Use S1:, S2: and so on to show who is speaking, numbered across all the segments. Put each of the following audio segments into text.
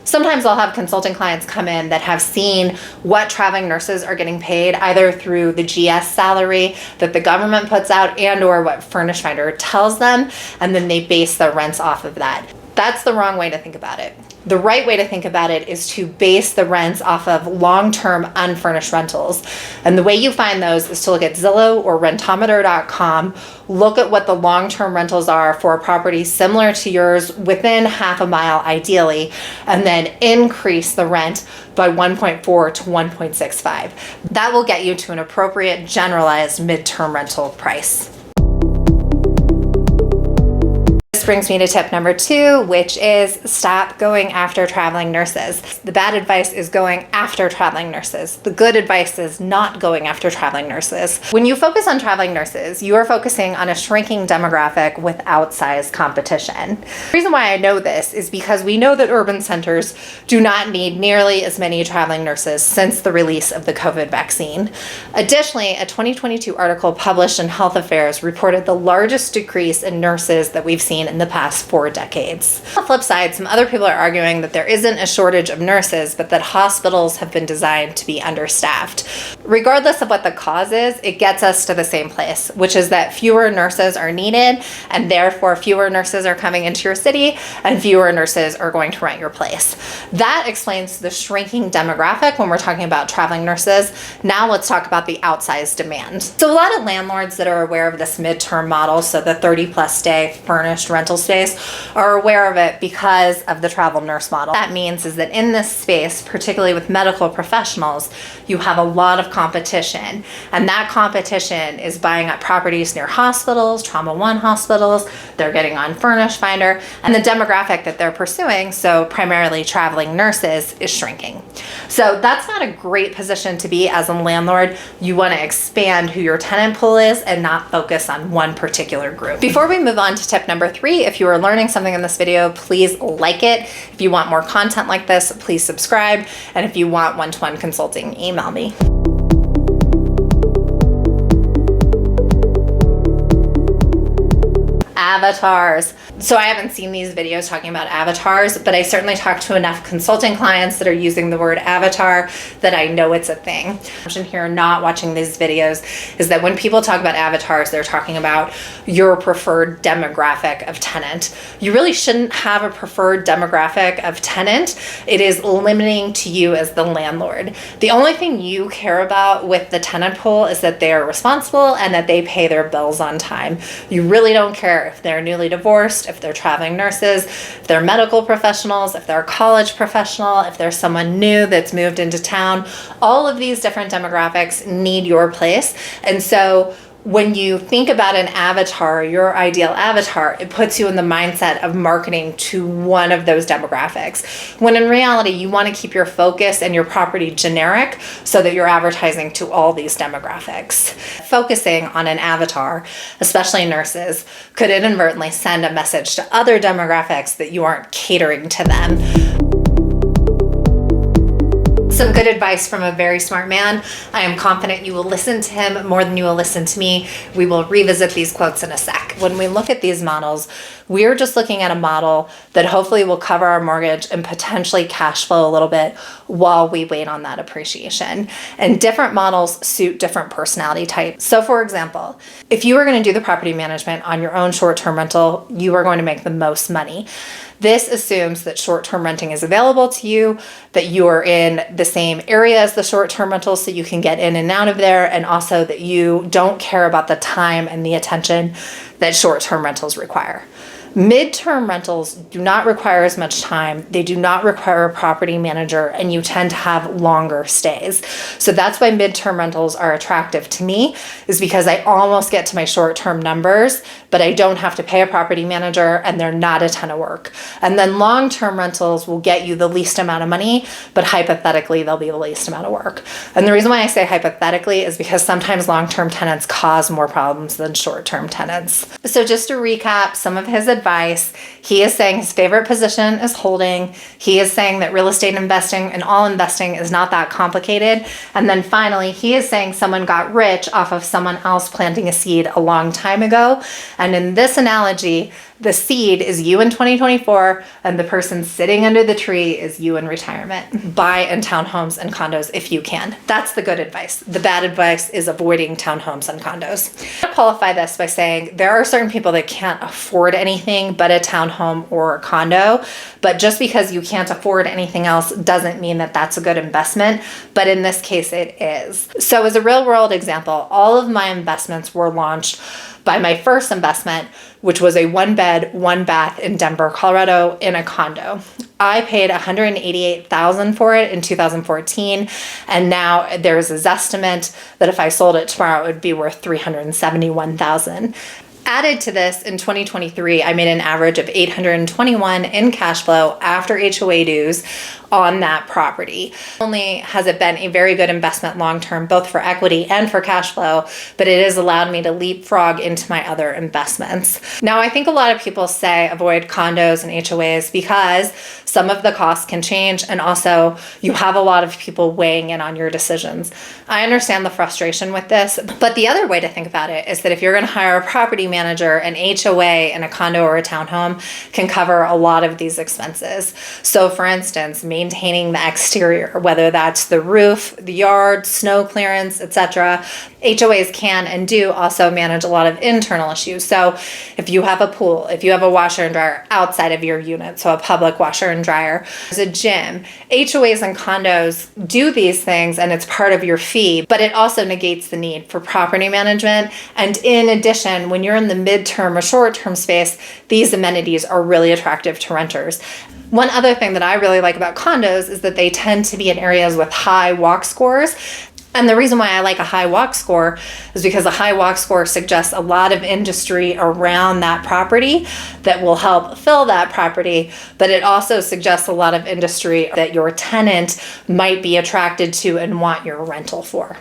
S1: Sometimes I'll have consulting clients come in that have seen what traveling nurses are getting paid either through the GS salary that the government puts out and or what Furnished Finder tells them, and then they base their rents off of that. That's the wrong way to think about it. The right way to think about it is to base the rents off of long-term unfurnished rentals. And the way you find those is to look at Zillow or rentometer.com, look at what the long-term rentals are for a property similar to yours within half a mile ideally, and then increase the rent by 1.4 to 1.65. That will get you to an appropriate generalized midterm rental price. This brings me to tip number 2, which is stop going after traveling nurses. The bad advice is going after traveling nurses. The good advice is not going after traveling nurses. When you focus on traveling nurses, you are focusing on a shrinking demographic with outsized competition. The reason why I know this is because we know that urban centers do not need nearly as many traveling nurses since the release of the COVID vaccine. Additionally, a 2022 article published in Health Affairs reported the largest decrease in nurses that we've seen in the past 4 decades. On the flip side, some other people are arguing that there isn't a shortage of nurses, but that hospitals have been designed to be understaffed. Regardless of what the cause is, it gets us to the same place, which is that fewer nurses are needed, and therefore fewer nurses are coming into your city, and fewer nurses are going to rent your place. That explains the shrinking demographic when we're talking about traveling nurses. Now let's talk about the outsized demand. So a lot of landlords that are aware of this midterm model, so the 30+ day furnished rental space, are aware of it because of the travel nurse model. What that means is that in this space, particularly with medical professionals, you have a lot of competition, and that competition is buying up properties near hospitals, Trauma One hospitals. They're getting on Furnished Finder, and the demographic that they're pursuing, so primarily traveling nurses, is shrinking. So that's not a great position to be as a landlord. You want to expand who your tenant pool is and not focus on one particular group. Before we move on to tip number 3, if you are learning something in this video, please like it. If you want more content like this, please subscribe. And if you want one-to-one consulting, email me. Avatars. So I haven't seen these videos talking about avatars, but I certainly talk to enough consulting clients that are using the word avatar that I know it's a thing. The option here not watching these videos is that when people talk about avatars, they're talking about your preferred demographic of tenant. You really shouldn't have a preferred demographic of tenant. It is limiting to you as the landlord. The only thing you care about with the tenant pool is that they are responsible and that they pay their bills on time. You really don't care if they're newly divorced, if they're traveling nurses, if they're medical professionals, if they're a college professional, if there's someone new that's moved into town. All of these different demographics need your place. And so when you think about an avatar, your ideal avatar, it puts you in the mindset of marketing to one of those demographics. When in reality, you want to keep your focus and your property generic so that you're advertising to all these demographics. Focusing on an avatar, especially nurses, could inadvertently send a message to other demographics that you aren't catering to them. Some good advice from a very smart man. I am confident you will listen to him more than you will listen to me. We will revisit these quotes in a sec. When we look at these models, we're just looking at a model that hopefully will cover our mortgage and potentially cash flow a little bit while we wait on that appreciation. And different models suit different personality types. So for example, if you are going to do the property management on your own short-term rental, you are going to make the most money. This assumes that short-term renting is available to you, that you are in the same area as the short-term rental so you can get in and out of there, and also that you don't care about the time and the attention that short-term rentals require. Midterm rentals do not require as much time. They do not require a property manager, and you tend to have longer stays. So that's why midterm rentals are attractive to me, is because I almost get to my short-term numbers, but I don't have to pay a property manager, and they're not a ton of work. And then long-term rentals will get you the least amount of money, but hypothetically, they'll be the least amount of work. And the reason why I say hypothetically is because sometimes long-term tenants cause more problems than short-term tenants. So just to recap some of his advice advice. He is saying his favorite position is holding. He is saying that real estate investing and all investing is not that complicated. And then finally, he is saying someone got rich off of someone else planting a seed a long time ago. And in this analogy, the seed is you in 2024, and the person sitting under the tree is you in retirement. Buy in townhomes and condos if you can. That's the good advice. The bad advice is avoiding townhomes and condos. I qualify this by saying there are certain people that can't afford anything but a townhome or a condo, but just because you can't afford anything else doesn't mean that that's a good investment, but in this case it is. So as a real world example, all of my investments were launched by my first investment, which was a 1-bed, 1-bath in Denver, Colorado in a condo. I paid $188,000 for it in 2014, and now there's a Zestimate that if I sold it tomorrow, it would be worth $371,000. Added to this, in 2023, I made an average of $821 in cash flow after HOA dues on that property. Not only has it been a very good investment long-term, both for equity and for cash flow, but it has allowed me to leapfrog into my other investments. Now, I think a lot of people say avoid condos and HOAs because some of the costs can change, and also you have a lot of people weighing in on your decisions. I understand the frustration with this, but the other way to think about it is that if you're going to hire a property manager, an HOA in a condo or a townhome can cover a lot of these expenses. So for instance, maintaining the exterior, whether that's the roof, the yard, snow clearance, etc. HOAs can and do also manage a lot of internal issues. So if you have a pool, if you have a washer and dryer outside of your unit, so a public washer and dryer, there's a gym. HOAs and condos do these things and it's part of your fee, but it also negates the need for property management. And in addition, when you're in the midterm or short-term space, these amenities are really attractive to renters. One other thing that I really like about condos is that they tend to be in areas with high walk scores. And the reason why I like a high walk score is because a high walk score suggests a lot of industry around that property that will help fill that property, but it also suggests a lot of industry that your tenant might be attracted to and want your rental for.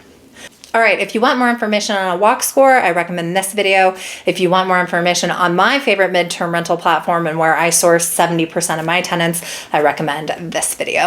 S1: All right, if you want more information on a walk score, I recommend this video. If you want more information on my favorite midterm rental platform and where I source 70% of my tenants, I recommend this video.